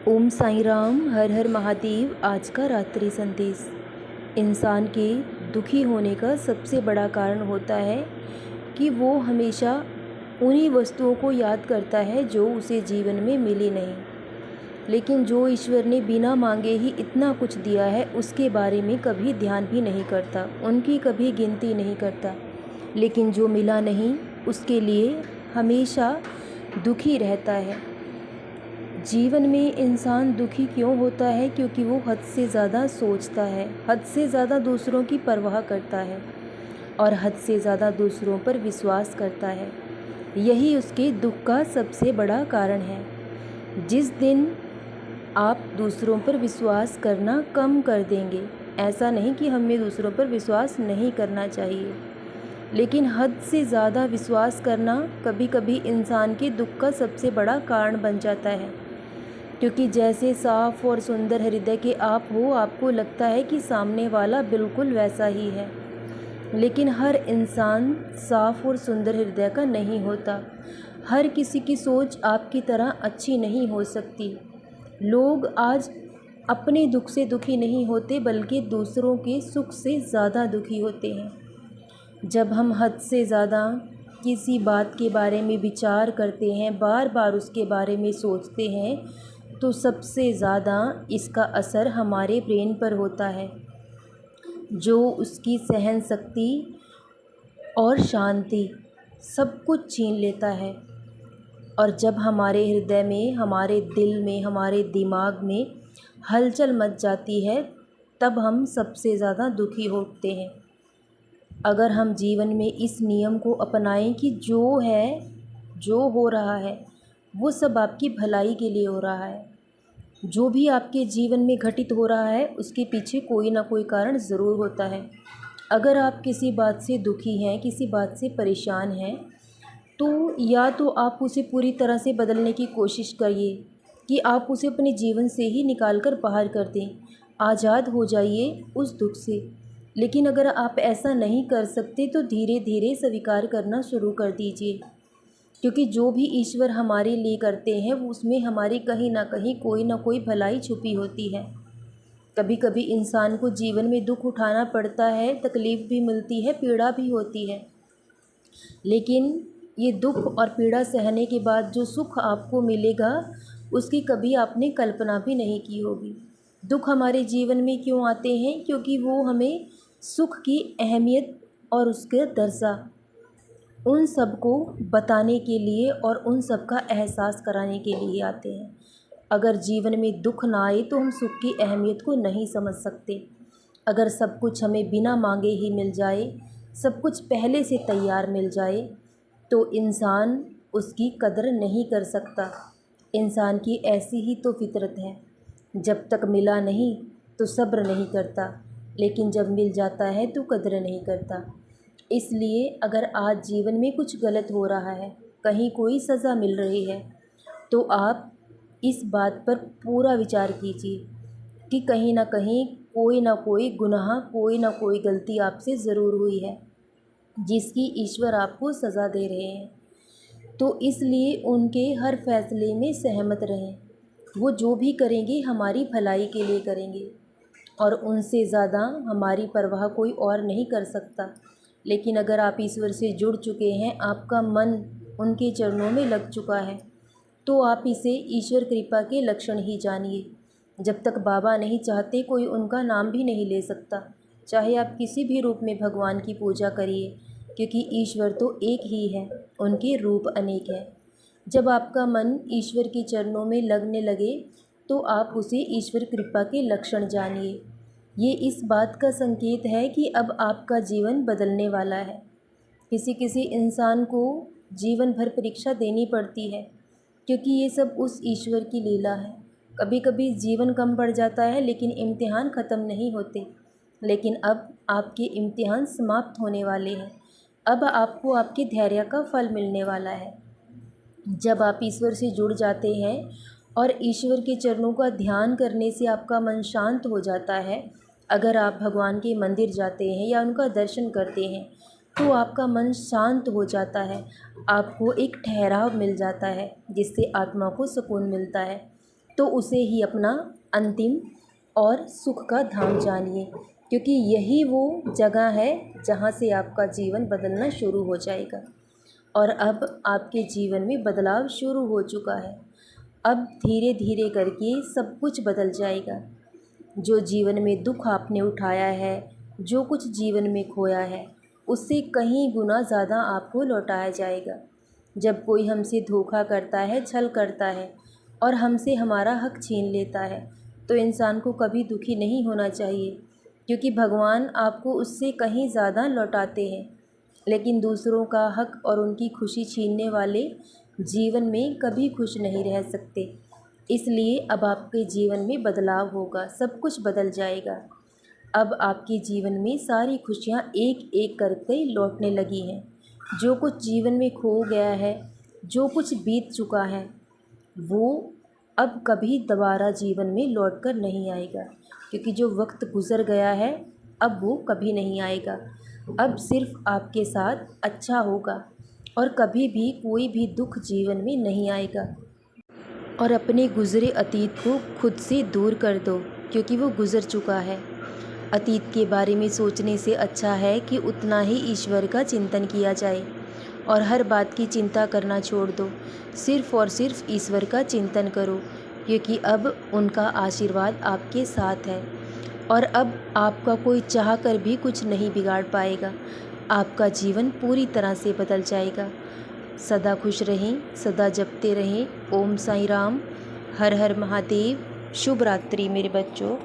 ओम साईं राम, हर हर महादेव। आज का रात्रि संदेश। इंसान के दुखी होने का सबसे बड़ा कारण होता है कि वो हमेशा उन्हीं वस्तुओं को याद करता है जो उसे जीवन में मिली नहीं। लेकिन जो ईश्वर ने बिना मांगे ही इतना कुछ दिया है उसके बारे में कभी ध्यान भी नहीं करता, उनकी कभी गिनती नहीं करता। लेकिन जो मिला नहीं उसके लिए हमेशा दुखी रहता है। जीवन में इंसान दुखी क्यों होता है? क्योंकि वो हद से ज़्यादा सोचता है, हद से ज़्यादा दूसरों की परवाह करता है और हद से ज़्यादा दूसरों पर विश्वास करता है। यही उसके दुख का सबसे बड़ा कारण है। जिस दिन आप दूसरों पर विश्वास करना कम कर देंगे, ऐसा नहीं कि हमें दूसरों पर विश्वास नहीं करना चाहिए, लेकिन हद से ज़्यादा विश्वास करना कभी कभी इंसान के दुख का सबसे बड़ा कारण बन जाता है। क्योंकि जैसे साफ और सुंदर हृदय के आप हो, आपको लगता है कि सामने वाला बिल्कुल वैसा ही है, लेकिन हर इंसान साफ और सुंदर हृदय का नहीं होता। हर किसी की सोच आपकी तरह अच्छी नहीं हो सकती। लोग आज अपने दुख से दुखी नहीं होते, बल्कि दूसरों के सुख से ज़्यादा दुखी होते हैं। जब हम हद से ज़्यादा किसी बात के बारे में विचार करते हैं, बार बार उसके बारे में सोचते हैं, तो सबसे ज़्यादा इसका असर हमारे ब्रेन पर होता है, जो उसकी सहन शक्ति और शांति सब कुछ छीन लेता है। और जब हमारे हृदय में, हमारे दिल में, हमारे दिमाग में हलचल मच जाती है, तब हम सबसे ज़्यादा दुखी होते हैं। अगर हम जीवन में इस नियम को अपनाएं कि जो है, जो हो रहा है, वो सब आपकी भलाई के लिए हो रहा है। जो भी आपके जीवन में घटित हो रहा है उसके पीछे कोई ना कोई कारण ज़रूर होता है। अगर आप किसी बात से दुखी हैं, किसी बात से परेशान हैं, तो या तो आप उसे पूरी तरह से बदलने की कोशिश करिए कि आप उसे अपने जीवन से ही निकाल कर बाहर कर दें, आज़ाद हो जाइए उस दुख से। लेकिन अगर आप ऐसा नहीं कर सकते तो धीरे धीरे स्वीकार करना शुरू कर दीजिए, क्योंकि जो भी ईश्वर हमारे लिए करते हैं वो उसमें हमारी कहीं ना कोई भलाई छुपी होती है। कभी कभी इंसान को जीवन में दुख उठाना पड़ता है, तकलीफ़ भी मिलती है, पीड़ा भी होती है, लेकिन ये दुख और पीड़ा सहने के बाद जो सुख आपको मिलेगा उसकी कभी आपने कल्पना भी नहीं की होगी। दुख हमारे जीवन में क्यों आते हैं? क्योंकि वो हमें सुख की अहमियत और उसके दर्जा, उन सब को बताने के लिए और उन सब का एहसास कराने के लिए आते हैं। अगर जीवन में दुख ना आए तो हम सुख की अहमियत को नहीं समझ सकते। अगर सब कुछ हमें बिना मांगे ही मिल जाए, सब कुछ पहले से तैयार मिल जाए, तो इंसान उसकी कदर नहीं कर सकता। इंसान की ऐसी ही तो फितरत है। जब तक मिला नहीं तो सब्र नहीं करता, लेकिन जब मिल जाता है तो कदर नहीं करता। इसलिए अगर आज जीवन में कुछ गलत हो रहा है, कहीं कोई सज़ा मिल रही है, तो आप इस बात पर पूरा विचार कीजिए कि कहीं ना कोई गुनाह, कोई ना कोई गलती आपसे ज़रूर हुई है जिसकी ईश्वर आपको सज़ा दे रहे हैं। तो इसलिए उनके हर फैसले में सहमत रहें। वो जो भी करेंगे हमारी भलाई के लिए करेंगे, और उनसे ज़्यादा हमारी परवाह कोई और नहीं कर सकता। लेकिन अगर आप ईश्वर से जुड़ चुके हैं, आपका मन उनके चरणों में लग चुका है, तो आप इसे ईश्वर कृपा के लक्षण ही जानिए। जब तक बाबा नहीं चाहते कोई उनका नाम भी नहीं ले सकता। चाहे आप किसी भी रूप में भगवान की पूजा करिए, क्योंकि ईश्वर तो एक ही है, उनके रूप अनेक हैं। जब आपका मन ईश्वर के चरणों में लगने लगे तो आप उसे ईश्वर कृपा के लक्षण जानिए। ये इस बात का संकेत है कि अब आपका जीवन बदलने वाला है। किसी किसी इंसान को जीवन भर परीक्षा देनी पड़ती है, क्योंकि ये सब उस ईश्वर की लीला है। कभी कभी जीवन कम पड़ जाता है, लेकिन इम्तिहान ख़त्म नहीं होते। लेकिन अब आपके इम्तिहान समाप्त होने वाले हैं। अब आपको आपके धैर्य का फल मिलने वाला है। जब आप ईश्वर से जुड़ जाते हैं और ईश्वर के चरणों का ध्यान करने से आपका मन शांत हो जाता है, अगर आप भगवान के मंदिर जाते हैं या उनका दर्शन करते हैं, तो आपका मन शांत हो जाता है, आपको एक ठहराव मिल जाता है, जिससे आत्मा को सुकून मिलता है। तो उसे ही अपना अंतिम और सुख का धाम जानिए, क्योंकि यही वो जगह है जहाँ से आपका जीवन बदलना शुरू हो जाएगा। और अब आपके जीवन में बदलाव शुरू हो चुका है। अब धीरे धीरे करके सब कुछ बदल जाएगा। जो जीवन में दुख आपने उठाया है, जो कुछ जीवन में खोया है, उससे कहीं गुना ज़्यादा आपको लौटाया जाएगा। जब कोई हमसे धोखा करता है, छल करता है और हमसे हमारा हक छीन लेता है, तो इंसान को कभी दुखी नहीं होना चाहिए, क्योंकि भगवान आपको उससे कहीं ज़्यादा लौटाते हैं। लेकिन दूसरों का हक और उनकी खुशी छीनने वाले जीवन में कभी खुश नहीं रह सकते। इसलिए अब आपके जीवन में बदलाव होगा, सब कुछ बदल जाएगा। अब आपके जीवन में सारी खुशियाँ एक एक करके लौटने लगी हैं। जो कुछ जीवन में खो गया है, जो कुछ बीत चुका है, वो अब कभी दोबारा जीवन में लौट कर नहीं आएगा, क्योंकि जो वक्त गुज़र गया है अब वो कभी नहीं आएगा। अब सिर्फ आपके साथ अच्छा होगा और कभी भी कोई भी दुख जीवन में नहीं आएगा। और अपने गुज़रे अतीत को खुद से दूर कर दो, क्योंकि वो गुज़र चुका है। अतीत के बारे में सोचने से अच्छा है कि उतना ही ईश्वर का चिंतन किया जाए और हर बात की चिंता करना छोड़ दो। सिर्फ़ और सिर्फ ईश्वर का चिंतन करो, क्योंकि अब उनका आशीर्वाद आपके साथ है और अब आपका कोई चाह कर भी कुछ नहीं बिगाड़ पाएगा। आपका जीवन पूरी तरह से बदल जाएगा। सदा खुश रहें, सदा जपते रहें। ओम साईं राम। हर हर महादेव। शुभ रात्रि मेरे बच्चों।